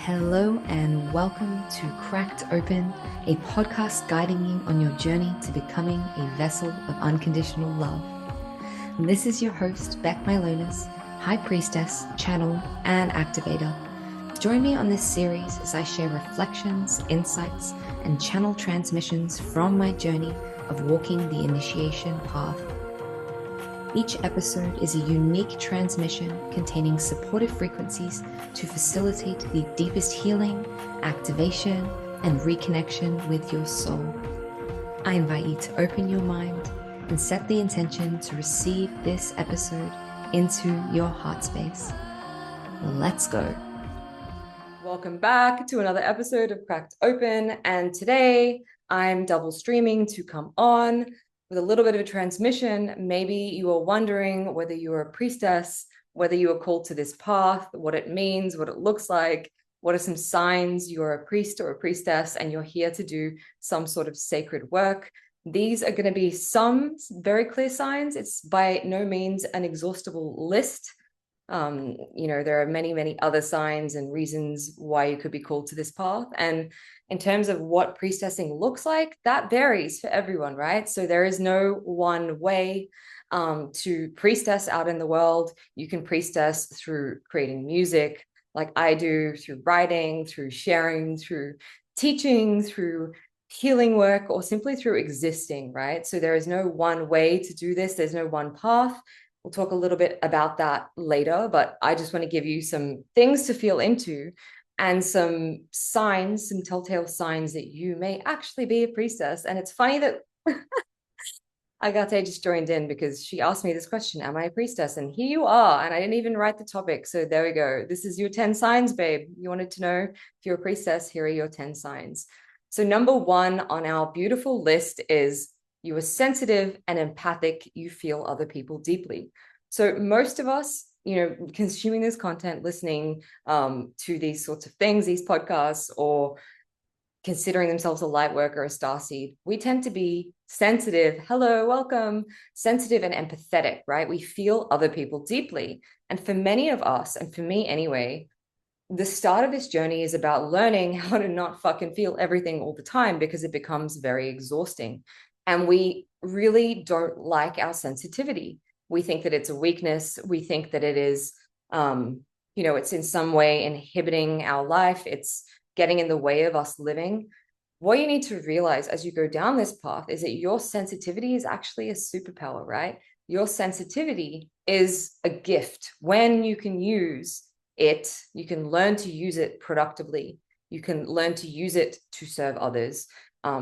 Hello and welcome to Cracked Open, a podcast guiding you on your journey to becoming a vessel of unconditional love. And this is your host, Beck Milonas, High Priestess, Channel, and Activator. Join me on this series as I share reflections, insights, and channel transmissions from my journey of walking the initiation path. Each episode is a unique transmission containing supportive frequencies to facilitate the deepest healing, activation, and reconnection with your soul. I invite you to open your mind and set the intention to receive this episode into your heart space. Let's go. Welcome back to another episode of Cracked Open. And today I'm double streaming to come on with a little bit of a transmission. Maybe you are wondering whether you're a priestess, whether you are called to this path, what it means, what it looks like, what are some signs you're a priest or a priestess and you're here to do some sort of sacred work. These are going to be some very clear signs. It's by no means an exhaustible list. There are many, many other signs and reasons why you could be called to this path. And in terms of what priestessing looks like, that varies for everyone, right? So there is no one way to priestess out in the world. You can priestess through creating music, like I do, through writing, through sharing, through teaching, through healing work, or simply through existing, right? So there is no one way to do this. There's no one path. We'll talk a little bit about that later, but I just want to give you some things to feel into and some signs, some telltale signs that you may actually be a priestess. And it's funny that Agate just joined in because she asked me this question, am I a priestess? And here you are, and I didn't even write the topic. So there we go. This is your 10 signs, babe. You wanted to know if you're a priestess, here are your 10 signs. So number one on our beautiful list is you are sensitive and empathic. You feel other people deeply. So most of us, consuming this content, listening to these sorts of things, these podcasts, or considering themselves a light worker, a starseed, we tend to be sensitive. Hello, welcome. Sensitive and empathetic, right? We feel other people deeply. And for many of us, and for me anyway, the start of this journey is about learning how to not fucking feel everything all the time because it becomes very exhausting. And we really don't like our sensitivity. We think that it's a weakness. We think that it is, it's in some way inhibiting our life. It's getting in the way of us living. What you need to realize as you go down this path is that your sensitivity is actually a superpower, right? Your sensitivity is a gift. When you can use it, you can learn to use it productively. You can learn to use it to serve others.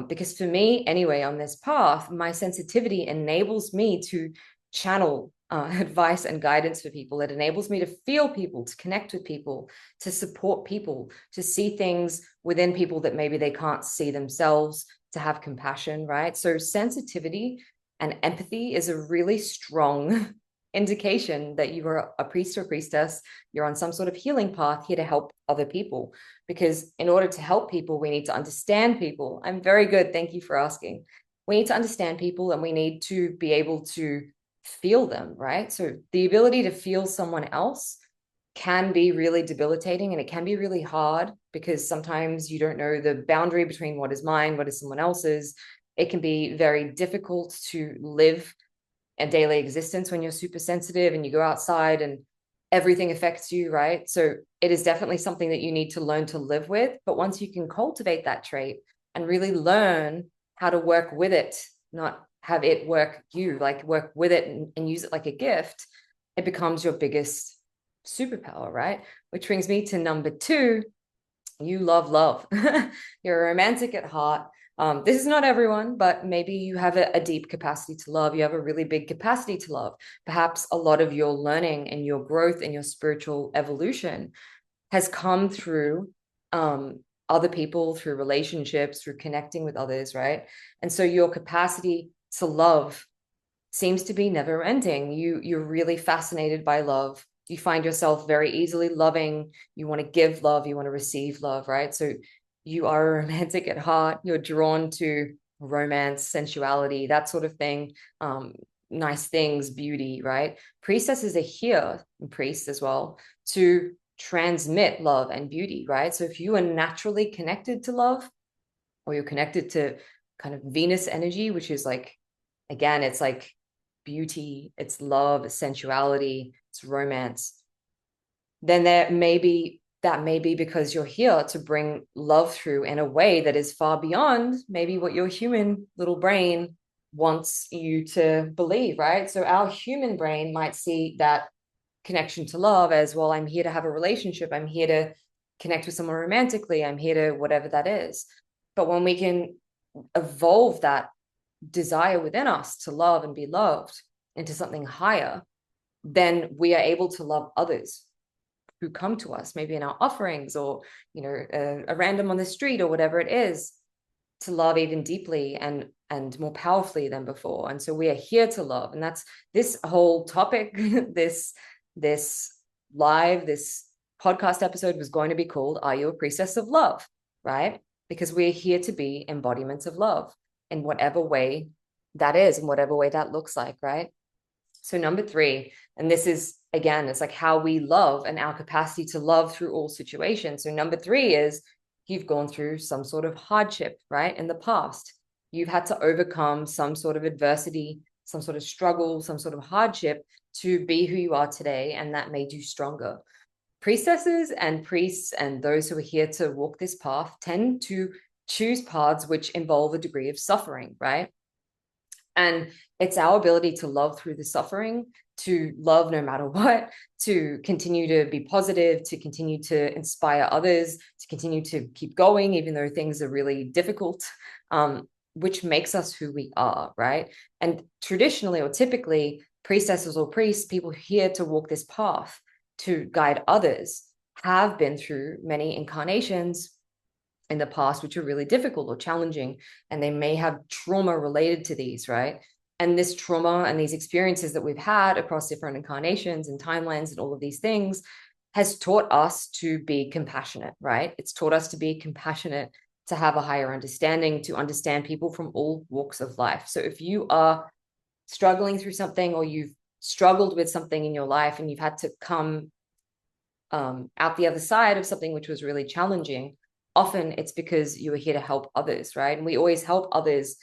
Because for me, anyway, on this path, my sensitivity enables me to channel advice and guidance for people. It enables me to feel people, to connect with people, to support people, to see things within people that maybe they can't see themselves, to have compassion, right? So sensitivity and empathy is a really strong indication that you are a priest or priestess. You're on some sort of healing path here to help other people. Because in order to help people, we need to understand people. I'm very good. Thank you for asking. We need to understand people and we need to be able to feel them, right? So the ability to feel someone else can be really debilitating and it can be really hard because sometimes you don't know the boundary between what is mine, what is someone else's. It can be very difficult to live a daily existence when you're super sensitive and you go outside and everything affects you, right? So it is definitely something that you need to learn to live with. But once you can cultivate that trait and really learn how to work with it, not have it work you, like work with it and use it like a gift, it becomes your biggest superpower, right? Which brings me to number two. You love love. You're a romantic at heart. This is not everyone, but maybe you have a deep capacity to love. You have a really big capacity to love. Perhaps a lot of your learning and your growth and your spiritual evolution has come through other people, through relationships, through connecting with others, right? And so your capacity to love seems to be never ending. You're really fascinated by love. You find yourself very easily loving. You want to give love. You want to receive love, right? So you are a romantic at heart. You're drawn to romance, sensuality, that sort of thing. Nice things, beauty, right? Priestesses are here, and priests as well, to transmit love and beauty, right? So if you are naturally connected to love, or you're connected to kind of Venus energy, which is like, again, it's like beauty, it's love, it's sensuality, it's romance, then that may be because you're here to bring love through in a way that is far beyond maybe what your human little brain wants you to believe, right? So our human brain might see that connection to love as, well, I'm here to have a relationship, I'm here to connect with someone romantically, I'm here to whatever that is. But when we can evolve that desire within us to love and be loved into something higher, then we are able to love others who come to us, maybe in our offerings, or a random on the street or whatever it is, to love even deeply and more powerfully than before. And so we are here to love. And that's this whole topic. This podcast episode was going to be called Are You a Priestess of Love? Right? Because we're here to be embodiments of love in whatever way that is, in whatever way that looks like, right? So number 3, and this is, again, it's like how we love and our capacity to love through all situations. So number 3 is you've gone through some sort of hardship, right? In the past, you've had to overcome some sort of adversity, some sort of struggle, some sort of hardship to be who you are today. And that made you stronger. Priestesses and priests and those who are here to walk this path tend to choose paths which involve a degree of suffering, right? And it's our ability to love through the suffering, to love no matter what, to continue to be positive, to continue to inspire others, to continue to keep going, even though things are really difficult, which makes us who we are, right? And traditionally or typically, priestesses or priests, people here to walk this path, to guide others, have been through many incarnations in the past, which are really difficult or challenging, and they may have trauma related to these, right? And this trauma and these experiences that we've had across different incarnations and timelines and all of these things has taught us to be compassionate, right? It's taught us to be compassionate, to have a higher understanding, to understand people from all walks of life. So if you are struggling through something, or you've struggled with something in your life and you've had to come out the other side of something which was really challenging, often it's because you are here to help others, right? And we always help others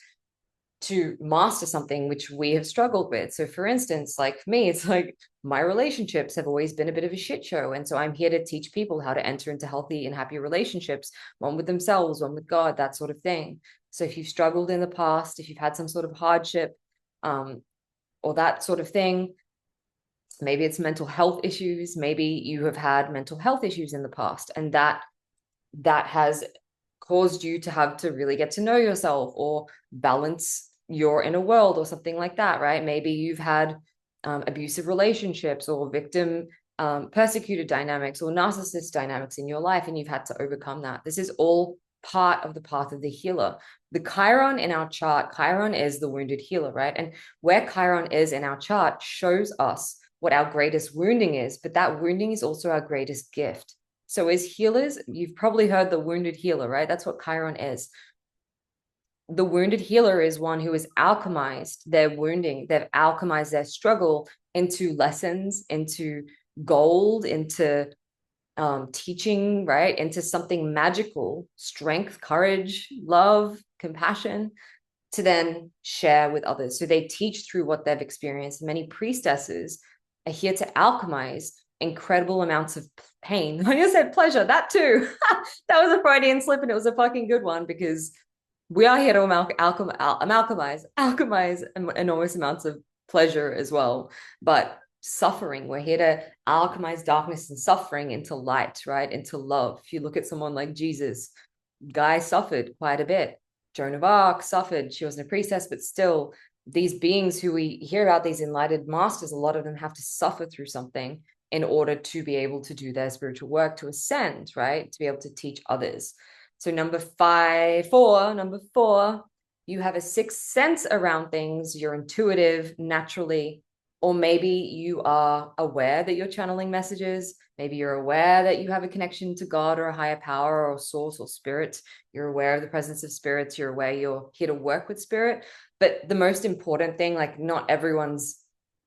to master something which we have struggled with. So for instance, like for me, it's like my relationships have always been a bit of a shit show. And so I'm here to teach people how to enter into healthy and happy relationships, one with themselves, one with God, that sort of thing. So if you've struggled in the past, if you've had some sort of hardship, or that sort of thing, maybe it's mental health issues, maybe you have had mental health issues in the past, and that has caused you to have to really get to know yourself or balance your inner world or something like that, right? Maybe you've had abusive relationships or victim persecuted dynamics or narcissist dynamics in your life, and you've had to overcome that. This is all part of the path of the healer. The Chiron in our chart, Chiron is the wounded healer, right? And where Chiron is in our chart shows us what our greatest wounding is, but that wounding is also our greatest gift. So as healers, you've probably heard the wounded healer, right? That's what Chiron is. The wounded healer is one who has alchemized their wounding. They've alchemized their struggle into lessons, into gold, into teaching, right? Into something magical, strength, courage, love, compassion, to then share with others. So they teach through what they've experienced. Many priestesses are here to alchemize incredible amounts of pain. I just said pleasure, that too. That was a Freudian slip, and it was a fucking good one, because we are here to alchemize enormous amounts of pleasure as well. But suffering, we're here to alchemize darkness and suffering into light, right? Into love. If you look at someone like Jesus, guy suffered quite a bit. Joan of Arc suffered. She wasn't a priestess, but still, these beings who we hear about, these enlightened masters, a lot of them have to suffer through something in order to be able to do their spiritual work, to ascend, right? To be able to teach others. So number four, you have a sixth sense around things. You're intuitive naturally, or maybe you are aware that you're channeling messages. Maybe you're aware that you have a connection to God or a higher power or source or spirit. You're aware of the presence of spirits. You're aware you're here to work with spirit. But the most important thing, like not everyone's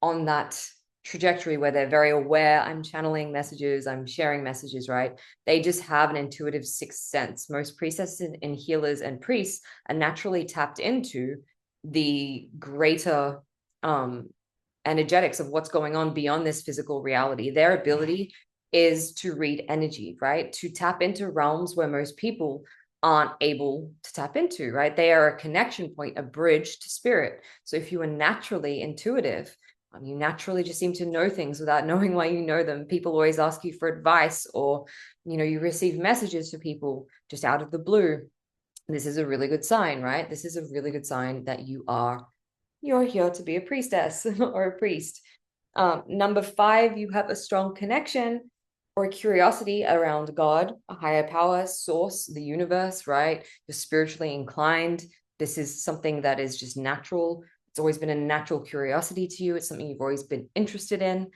on that trajectory where they're very aware. I'm channeling messages, I'm sharing messages, right? They just have an intuitive sixth sense. Most priestesses and healers and priests are naturally tapped into the greater energetics of what's going on beyond this physical reality. Their ability is to read energy, right? To tap into realms where most people aren't able to tap into, right? They are a connection point, a bridge to spirit. So if you are naturally intuitive, you naturally just seem to know things without knowing why you know them. People always ask you for advice, or you receive messages for people just out of the blue. This is a really good sign, right? This is a really good sign that you're here to be a priestess or a priest. Number 5, you have a strong connection or curiosity around God, a higher power, source, the universe, right? You're spiritually inclined. This is something that is just natural. It's always been a natural curiosity to you. It's something you've always been interested in.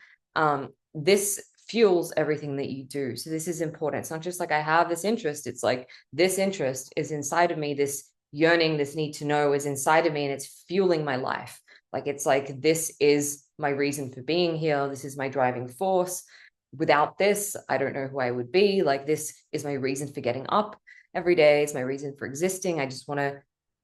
This fuels everything that you do. So this is important. It's not just like I have this interest. It's like this interest is inside of me. This yearning, this need to know is inside of me, and it's fueling my life. Like, it's like, this is my reason for being here. This is my driving force. Without this, I don't know who I would be. Like, this is my reason for getting up every day. It's my reason for existing. I just want to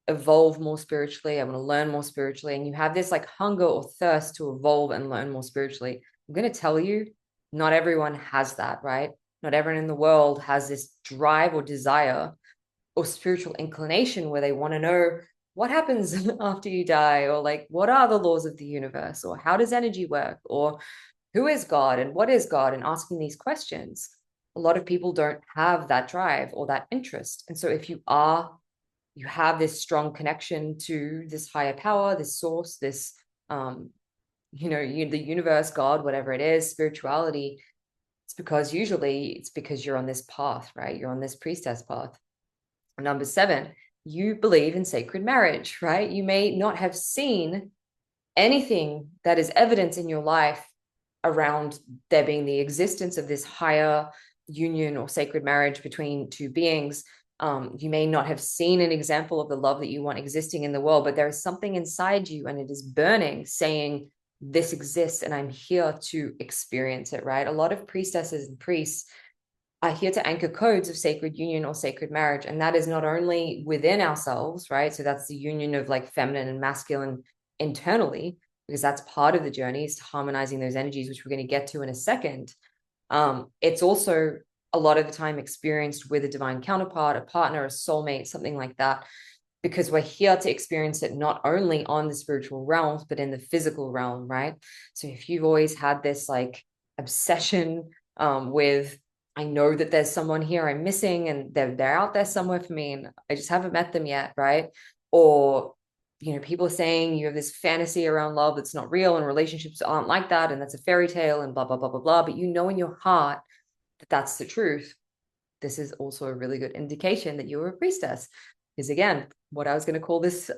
evolve more spiritually. I want to learn more spiritually. And you have this like hunger or thirst to evolve and learn more spiritually. I'm going to tell you, not everyone has that, right? Not everyone in the world has this drive or desire or spiritual inclination where they want to know what happens after you die, or like, what are the laws of the universe, or how does energy work, or who is God and what is God, and asking these questions. A lot of people don't have that drive or that interest. And so if you have this strong connection to this higher power, this source, this the universe, God, whatever it is, spirituality, it's because you're on this path, right? You're on this priestess path. Number 7, you believe in sacred marriage, right? You may not have seen anything that is evidence in your life around there being the existence of this higher union or sacred marriage between two beings. You may not have seen an example of the love that you want existing in the world, but there is something inside you, and it is burning, saying, this exists and I'm here to experience it, right? A lot of priestesses and priests are here to anchor codes of sacred union or sacred marriage. And that is not only within ourselves, right? So that's the union of like feminine and masculine internally, because that's part of the journey, is to harmonizing those energies, which we're going to get to in a second. It's also a lot of the time experienced with a divine counterpart, a partner, a soulmate, something like that, because we're here to experience it not only on the spiritual realms, but in the physical realm, right? So if you've always had this like obsession with, I know that there's someone here I'm missing, and they're out there somewhere for me, and I just haven't met them yet, right? Or people are saying you have this fantasy around love that's not real, and relationships aren't like that, and that's a fairy tale, and blah blah blah blah blah. But in your heart that that's the truth. This is also a really good indication that you're a priestess. Because again, what I was going to call this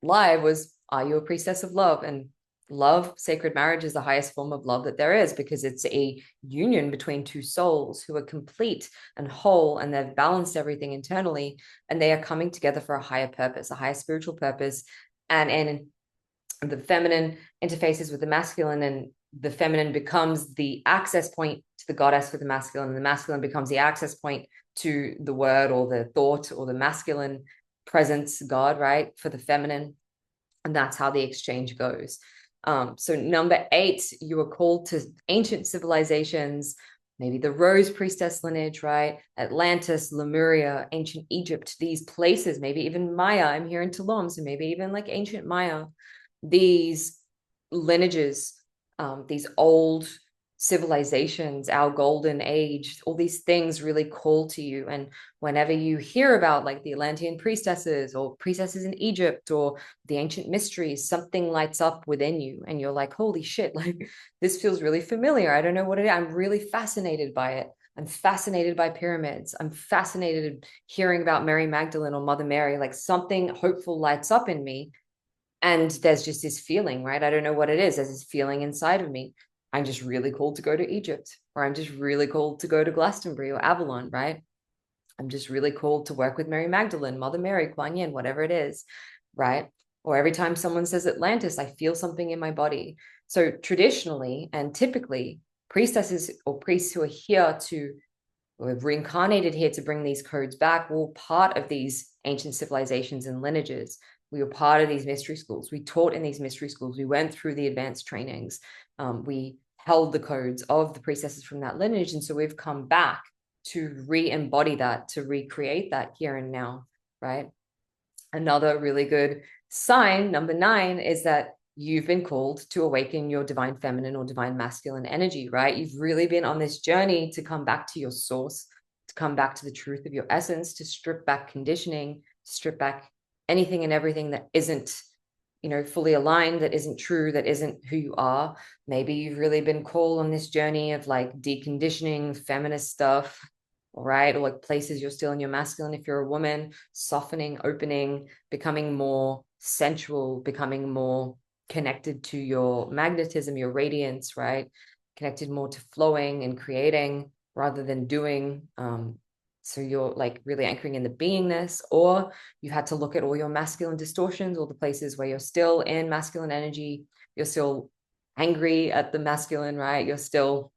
live was, are you a priestess of love? And love, sacred marriage, is the highest form of love that there is, because it's a union between two souls who are complete and whole, and they've balanced everything internally, and they are coming together for a higher purpose, a higher spiritual purpose. And the feminine interfaces with the masculine, and the feminine becomes the access point to the goddess for the masculine, and the masculine becomes the access point to the word or the thought or the masculine presence, God, right, for the feminine. And that's how the exchange goes. So number 8, you are called to ancient civilizations, maybe the Rose Priestess lineage, right? Atlantis, Lemuria, ancient Egypt, these places, maybe even Maya. I'm here in Tulum, so maybe even like ancient Maya. These lineages, these old civilizations, our golden age, all these things really call to you. And whenever you hear about like the Atlantean priestesses or priestesses in Egypt or the ancient mysteries, something lights up within you, and you're like, holy shit, like this feels really familiar. I don't know what it is. I'm really fascinated by it. I'm fascinated by pyramids. I'm fascinated hearing about Mary Magdalene or Mother Mary. Like, something hopeful lights up in me, and there's just this feeling, right? I don't know what it is. There's this feeling inside of me. I'm just really called to go to Egypt, or I'm just really called to go to Glastonbury or Avalon, right? I'm just really called to work with Mary Magdalene, Mother Mary, Kuan Yin, whatever it is, right? Or every time someone says Atlantis, I feel something in my body. So traditionally and typically, priestesses or priests who are here to, or have reincarnated here to bring these codes back, were part of these ancient civilizations and lineages. We were part of these mystery schools. We taught in these mystery schools. We went through the advanced trainings. We held the codes of the priestesses from that lineage. And so we've come back to re-embody that, to recreate that here and now, right? Another really good sign, number 9, is that you've been called to awaken your divine feminine or divine masculine energy, right? You've really been on this journey to come back to your source, to come back to the truth of your essence, to strip back conditioning, strip back anything and everything that isn't, fully aligned, that isn't true, that isn't who you are. Maybe you've really been called on this journey of like deconditioning feminist stuff, right? Or like places you're still in your masculine if you're a woman, softening, opening, becoming more sensual, becoming more connected to your magnetism, your radiance, right? Connected more to flowing and creating rather than doing. So you're like really anchoring in the beingness, or you had to look at all your masculine distortions, all the places where you're still in masculine energy, you're still angry at the masculine, right? You're still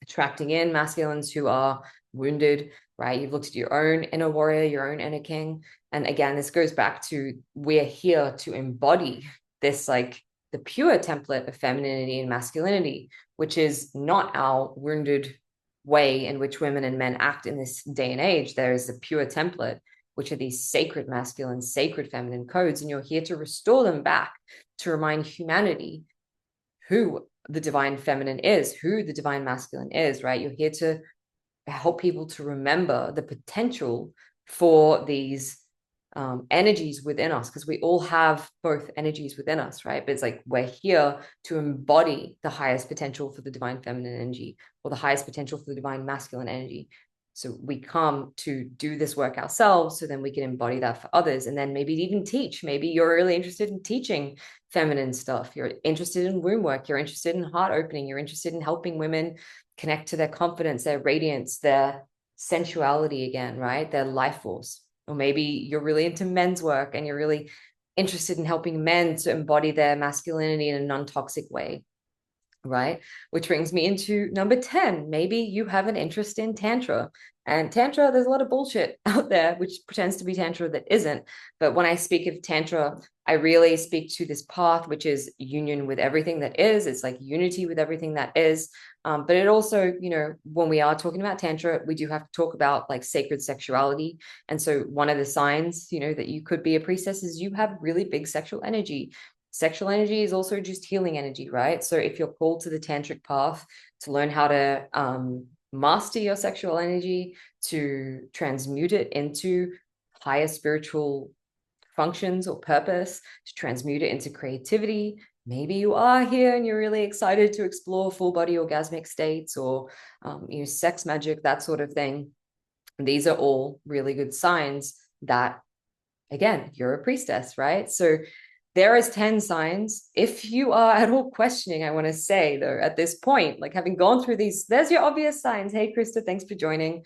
attracting in masculines who are wounded, right? You've looked at your own inner warrior, your own inner king. And again, this goes back to, we're here to embody this, like the pure template of femininity and masculinity, which is not our wounded way in which women and men act in this day and age. There is a pure template, which are these sacred masculine, sacred feminine codes. And you're here to restore them back, to remind humanity who the divine feminine is, who the divine masculine is, right? You're here to help people to remember the potential for these energies within us, because we all have both energies within us, right? But it's like we're here to embody the highest potential for the divine feminine energy, or the highest potential for the divine masculine energy. So we come to do this work ourselves, so then we can embody that for others, and then maybe even teach. Maybe you're really interested in teaching feminine stuff. You're interested in womb work. You're interested in heart opening. You're interested in helping women connect to their confidence, their radiance, their sensuality again, right? Their life force. Or maybe you're really into men's work and you're really interested in helping men to embody their masculinity in a non-toxic way, right? Which brings me into number 10. Maybe you have an interest in Tantra. And Tantra, there's a lot of bullshit out there which pretends to be Tantra that isn't. But when I speak of Tantra, I really speak to this path, which is union with everything that is. It's like unity with everything that is. But it also, when we are talking about Tantra, we do have to talk about like sacred sexuality. And so one of the signs, that you could be a priestess is you have really big sexual energy. Sexual energy is also just healing energy, right? So if you're called to the tantric path to learn how to master your sexual energy, to transmute it into higher spiritual functions or purpose, to transmute it into creativity, maybe you are here and you're really excited to explore full body orgasmic states, or sex magic, that sort of thing. These are all really good signs that, again, you're a priestess, right? So there is 10 signs. If you are at all questioning, I want to say though, at this point, like having gone through these, there's your obvious signs. Hey, Krista, thanks for joining.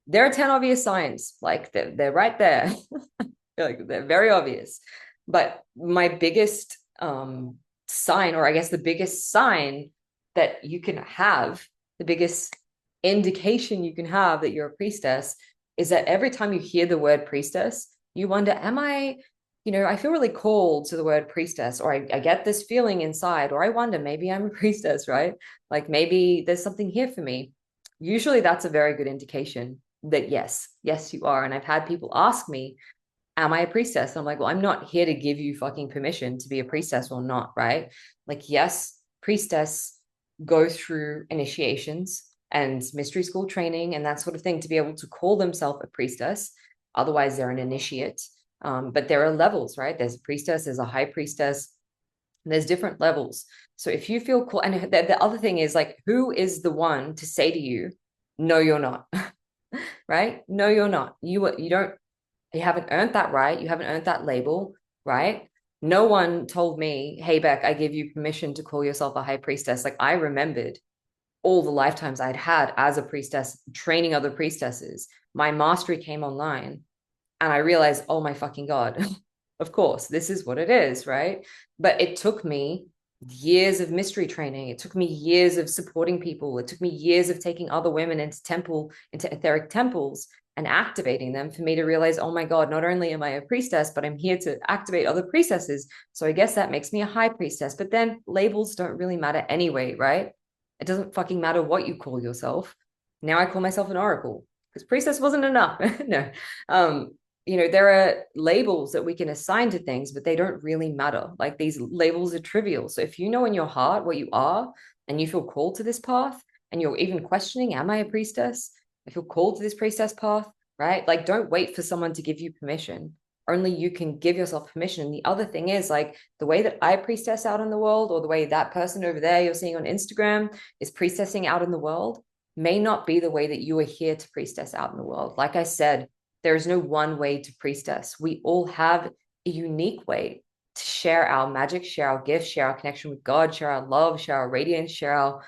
There are 10 obvious signs. Like they're right there. Like they're very obvious. But my biggest sign, or I guess the biggest sign that you can have, the biggest indication you can have that you're a priestess, is that every time you hear the word priestess, you wonder, am I, I feel really called to the word priestess, or I get this feeling inside, or I wonder, maybe I'm a priestess, right? Like maybe there's something here for me. Usually that's a very good indication that yes, you are. And I've had people ask me, am I a priestess? And I'm like, well, I'm not here to give you fucking permission to be a priestess or not, right? Like, yes, priestess go through initiations and mystery school training and that sort of thing to be able to call themselves a priestess. Otherwise, they're an initiate. But there are levels, right? There's a priestess, there's a high priestess, there's different levels. So if you feel cool, and the other thing is like, who is the one to say to you, no, you're not, right? No, you're not. You haven't earned that right. You haven't earned that label, right? No one told me, hey, Beck, I give you permission to call yourself a high priestess. Like I remembered all the lifetimes I'd had as a priestess, training other priestesses. My mastery came online and I realized, oh my fucking God, of course, this is what it is, right? But it took me years of mystery training. It took me years of supporting people. It took me years of taking other women into etheric temples and activating them for me to realize, oh my God, not only am I a priestess, but I'm here to activate other priestesses. So I guess that makes me a high priestess. But then labels don't really matter anyway, right? It doesn't fucking matter what you call yourself. Now I call myself an oracle because priestess wasn't enough. No. There are labels that we can assign to things, but they don't really matter. Like these labels are trivial. So if you know in your heart what you are and you feel called to this path and you're even questioning, am I a priestess? I feel called to this priestess path, right? Like don't wait for someone to give you permission. Only you can give yourself permission. And the other thing is like the way that I priestess out in the world, or the way that person over there you're seeing on Instagram is priestessing out in the world, may not be the way that you are here to priestess out in the world. Like I said, there is no one way to priestess. We all have a unique way to share our magic, share our gifts, share our connection with God, share our love, share our radiance, share our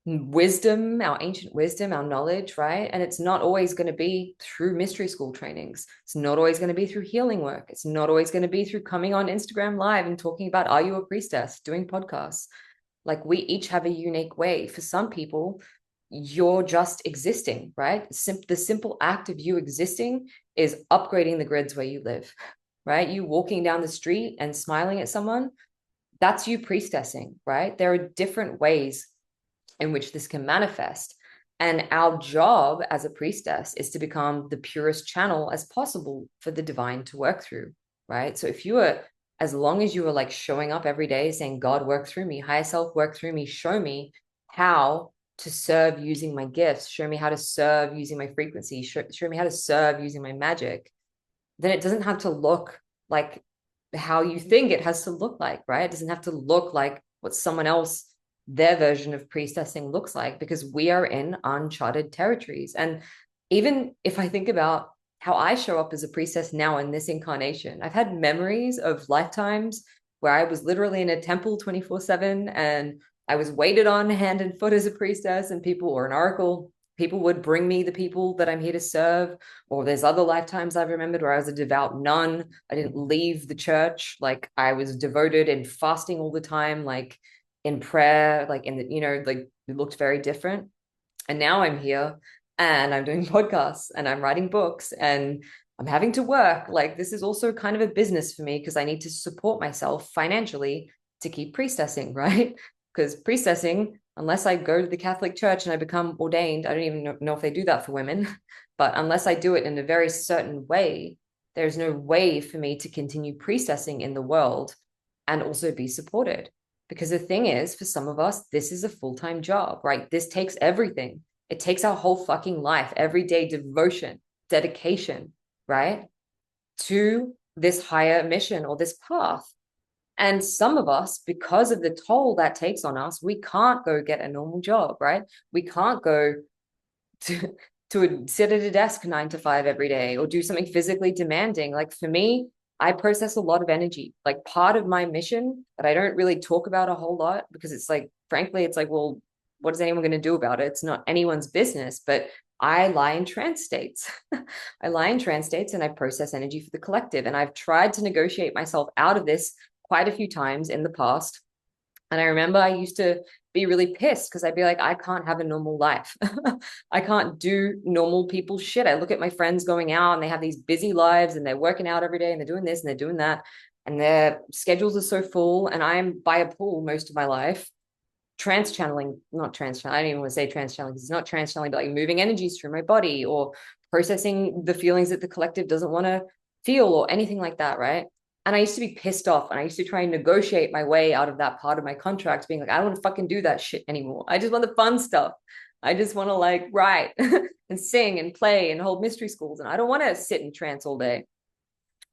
wisdom, our ancient wisdom, our knowledge, right? And it's not always going to be through mystery school trainings. It's not always going to be through healing work. It's not always going to be through coming on Instagram Live and talking about, are you a priestess, doing podcasts. Like we each have a unique way. For some people, you're just existing, right? The simple act of you existing is upgrading the grids where you live, right? You walking down the street and smiling at someone, that's you priestessing, right? There are different ways in which this can manifest. And our job as a priestess is to become the purest channel as possible for the divine to work through, right? So if you are, as long as you are like showing up every day saying, God, work through me, higher self, work through me, show me how to serve using my gifts, show me how to serve using my frequency, show me how to serve using my magic, then it doesn't have to look like how you think it has to look like, right? It doesn't have to look like what someone else, their version of priestessing looks like, because we are in uncharted territories. And even if I think about how I show up as a priestess now in this incarnation, I've had memories of lifetimes where I was literally in a temple 24/7 and I was waited on hand and foot as a priestess, and people, or an oracle, people would bring me the people that I'm here to serve. Or there's other lifetimes I've remembered where I was a devout nun. I didn't leave the church. Like I was devoted and fasting all the time, like in prayer, like like it looked very different. And now I'm here and I'm doing podcasts and I'm writing books and I'm having to work. Like this is also kind of a business for me because I need to support myself financially to keep priestessing, right? Because priestessing, unless I go to the Catholic Church and I become ordained, I don't even know if they do that for women, but unless I do it in a very certain way, there's no way for me to continue priestessing in the world and also be supported. Because the thing is, for some of us, this is a full-time job, right? This takes everything. It takes our whole fucking life, everyday devotion, dedication, right? To this higher mission or this path. And some of us, because of the toll that takes on us, we can't go get a normal job, right? We can't go to sit at a desk 9 to 5 every day or do something physically demanding. Like for me, I process a lot of energy. Like part of my mission that I don't really talk about a whole lot because it's like, frankly, it's like, well, what is anyone going to do about it? It's not anyone's business, but I lie in trance states. I lie in trance states and I process energy for the collective. And I've tried to negotiate myself out of this quite a few times in the past. And I remember I used to be really pissed because I'd be like, I can't have a normal life. I can't do normal people shit. I look at my friends going out and they have these busy lives and they're working out every day and they're doing this and they're doing that. And their schedules are so full. And I'm by a pool most of my life, not trans channeling. I don't even want to say trans channeling because it's not trans channeling, but like moving energies through my body or processing the feelings that the collective doesn't want to feel or anything like that. Right. And I used to be pissed off and I used to try and negotiate my way out of that part of my contract, being like, I don't want to fucking do that shit anymore. I just want the fun stuff. I just want to like write and sing and play and hold mystery schools. And I don't want to sit in trance all day.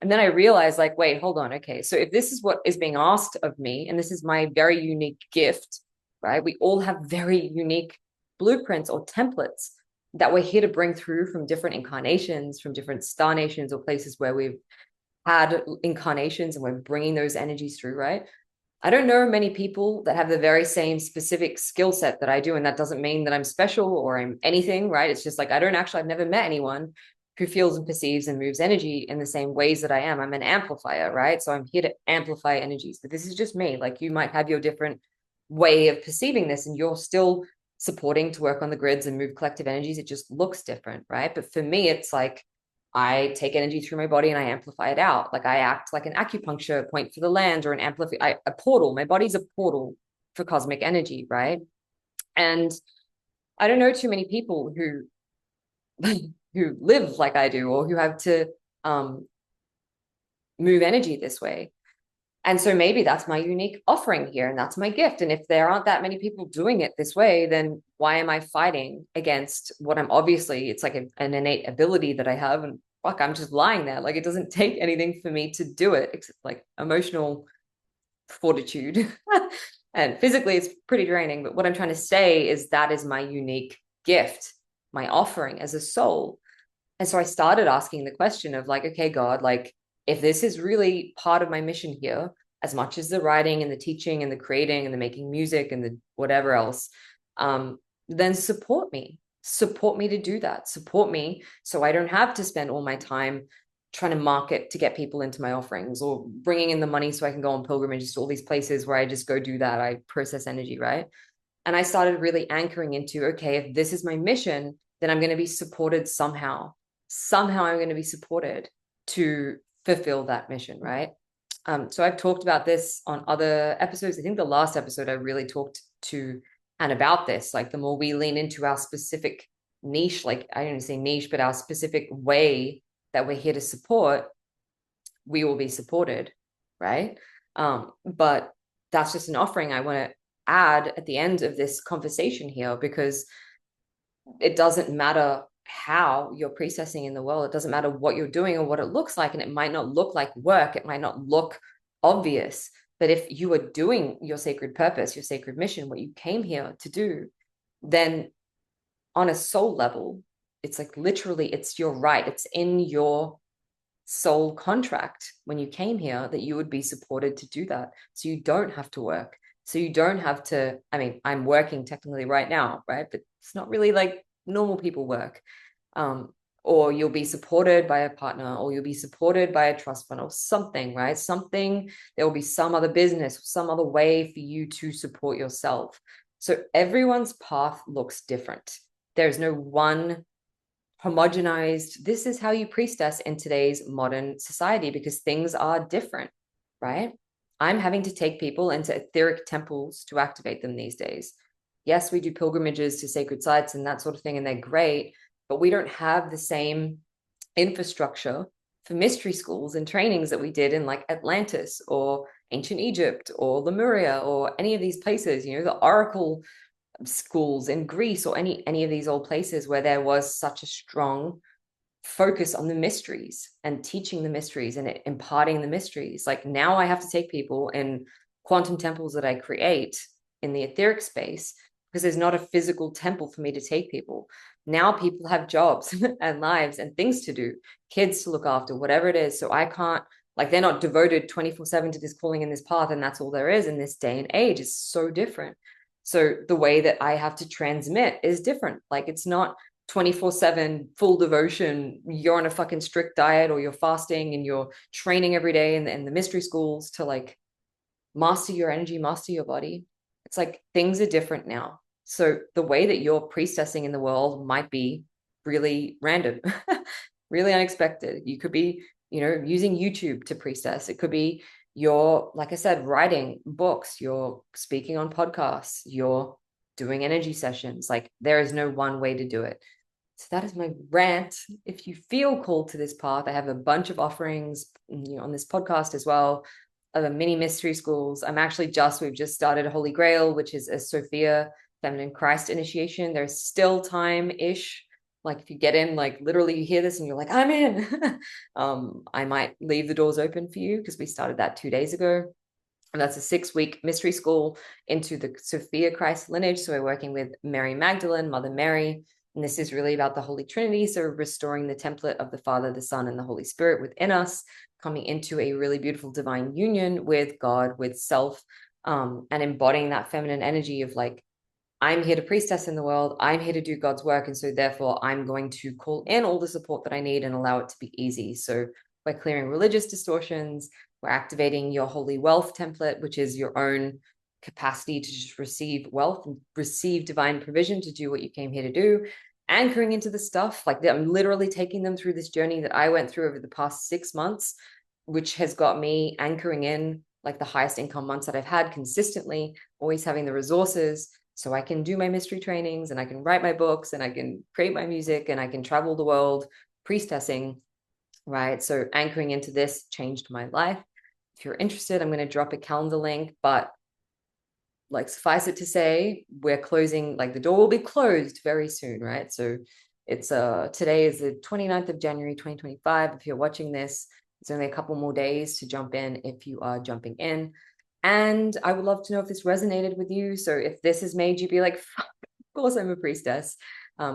And then I realized, like, wait, hold on. Okay. So if this is what is being asked of me, and this is my very unique gift, right? We all have very unique blueprints or templates that we're here to bring through from different incarnations, from different star nations or places where we've had incarnations and we're bringing those energies through, right? I don't know many people that have the very same specific skill set that I do. And that doesn't mean that I'm special or I'm anything, right? It's just like, I've never met anyone who feels and perceives and moves energy in the same ways that I am. I'm an amplifier, right? So I'm here to amplify energies, but this is just me. Like you might have your different way of perceiving this, and you're still supporting to work on the grids and move collective energies. It just looks different, right? But for me, it's like I take energy through my body and I amplify it out. Like I act like an acupuncture point for the land or an a portal. My body's a portal for cosmic energy, right? And I don't know too many people who who live like I do or who have to um, move energy this way. And so maybe that's my unique offering here and that's my gift. And if there aren't that many people doing it this way, then why am I fighting against what I'm obviously, it's like an innate ability that I have. And fuck, I'm just lying there. Like it doesn't take anything for me to do it, except like emotional fortitude. And physically, it's pretty draining. But what I'm trying to say is that is my unique gift, my offering as a soul. And so I started asking the question of like, okay, God, like, if this is really part of my mission here, as much as the writing and the teaching and the creating and the making music and the whatever else, then support me to do that. Support me so I don't have to spend all my time trying to market to get people into my offerings or bringing in the money so I can go on pilgrimages to all these places where I just go do that. I process energy, right? And I started really anchoring into, okay, if this is my mission, then I'm going to be supported somehow. Somehow I'm going to be supported to fulfill that mission, right? So I've talked about this on other episodes. I think the last episode I really talked to and about this, like the more we lean into our specific niche, like I don't say niche, but our specific way that we're here to support, we will be supported, right? But that's just an offering I want to add at the end of this conversation here, because it doesn't matter how you're processing in the world. It doesn't matter what you're doing or what it looks like. And it might not look like work. It might not look obvious. But if you are doing your sacred purpose, your sacred mission, what you came here to do, then on a soul level, it's like literally, it's your right. It's in your soul contract when you came here that you would be supported to do that. So you don't have to work. So you don't have to, I mean, I'm working technically right now, right? But it's not really like normal people work. Or you'll be supported by a partner, or you'll be supported by a trust fund or something, right? Something, there will be some other business, some other way for you to support yourself. So everyone's path looks different. There's no one homogenized, this is how you priestess in today's modern society, because things are different, right? I'm having to take people into etheric temples to activate them these days. Yes, we do pilgrimages to sacred sites and that sort of thing, and they're great, but we don't have the same infrastructure for mystery schools and trainings that we did in like Atlantis or ancient Egypt or Lemuria or any of these places, you know, the Oracle schools in Greece or any of these old places where there was such a strong focus on the mysteries and teaching the mysteries and imparting the mysteries. Like now I have to take people in quantum temples that I create in the etheric space, because there's not a physical temple for me to take people. Now people have jobs and lives and things to do, kids to look after, whatever it is. So I can't, like, they're not devoted 24/7 to this calling and this path, and that's all there is in this day and age. Is so different. So the way that I have to transmit is different. Like it's not 24/7 full devotion. You're on a fucking strict diet or you're fasting and you're training every day in the mystery schools to like master your energy, master your body. It's like things are different now. So the way that you're priestessing in the world might be really random, really unexpected. You could be, you know, using YouTube to priestess. It could be you're, like I said, writing books, you're speaking on podcasts, you're doing energy sessions. Like there is no one way to do it. So that is my rant. If you feel called to this path, I have a bunch of offerings, you know, on this podcast as well, of mini mystery schools. We've just started Holy Grail, which is a Sophia Feminine Christ initiation. There's still time-ish. Like if you get in, like literally you hear this and you're like, I'm in. I might leave the doors open for you because we started that 2 days ago. And that's a 6-week mystery school into the Sophia Christ lineage. So we're working with Mary Magdalene, Mother Mary. And this is really about the Holy Trinity. So restoring the template of the Father, the Son, and the Holy Spirit within us, coming into a really beautiful divine union with God, with self, and embodying that feminine energy of like, I'm here to priestess in the world. I'm here to do God's work. And so therefore I'm going to call in all the support that I need and allow it to be easy. So we're clearing religious distortions. We're activating your holy wealth template, which is your own capacity to just receive wealth and receive divine provision to do what you came here to do. Anchoring into the stuff, like I'm literally taking them through this journey that I went through over the past 6 months, which has got me anchoring in like the highest income months that I've had consistently, always having the resources so I can do my mystery trainings and I can write my books and I can create my music and I can travel the world priestessing, right? So anchoring into this changed my life. If you're interested, I'm going to drop a calendar link, but like suffice it to say, we're closing, like the door will be closed very soon, right? So it's today is the 29th of January 2025. If you're watching this, it's only a couple more days to jump in if you are jumping in. And I would love to know if this resonated with you. So if this has made you be like, of course I'm a priestess,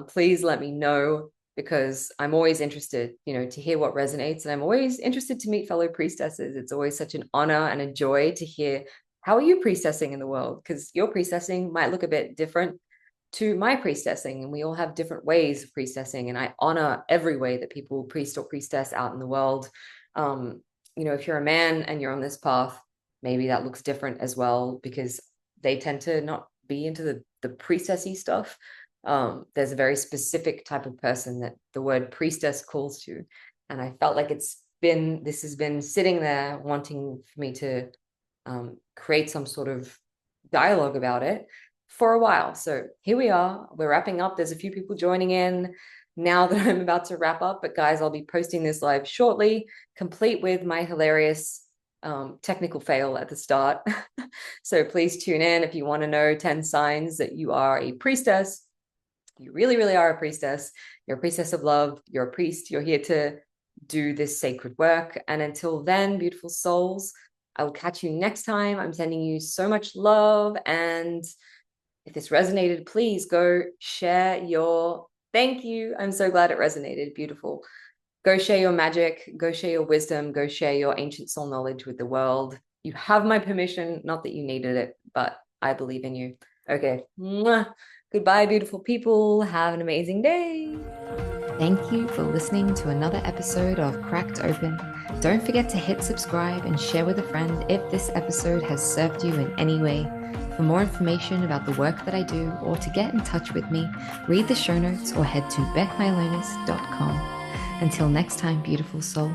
please let me know, because I'm always interested, to hear what resonates. And I'm always interested to meet fellow priestesses. It's always such an honor and a joy to hear, how are you priestessing in the world? Because your priestessing might look a bit different to my priestessing, and we all have different ways of priestessing. And I honor every way that people priest or priestess out in the world. If you're a man and you're on this path, maybe that looks different as well, because they tend to not be into the priestessy stuff. There's a very specific type of person that the word priestess calls to. And I felt like this has been sitting there wanting for me to create some sort of dialogue about it for a while. So here we are, we're wrapping up. There's a few people joining in now that I'm about to wrap up, but guys, I'll be posting this live shortly, complete with my hilarious technical fail at the start. So please tune in if you want to know 10 signs that you are a priestess. You really, really are a priestess. You're a priestess of love. You're a priest. You're here to do this sacred work. And until then, beautiful souls, I will catch you next time. I'm sending you so much love. And if this resonated, please go share your thank you. I'm so glad it resonated. Beautiful. Go share your magic. Go share your wisdom. Go share your ancient soul knowledge with the world. You have my permission. Not that you needed it, but I believe in you. Okay. Mwah. Goodbye, beautiful people. Have an amazing day. Thank you for listening to another episode of Cracked Open. Don't forget to hit subscribe and share with a friend if this episode has served you in any way. For more information about the work that I do or to get in touch with me, read the show notes or head to beckmylonas.com. Until next time, beautiful soul.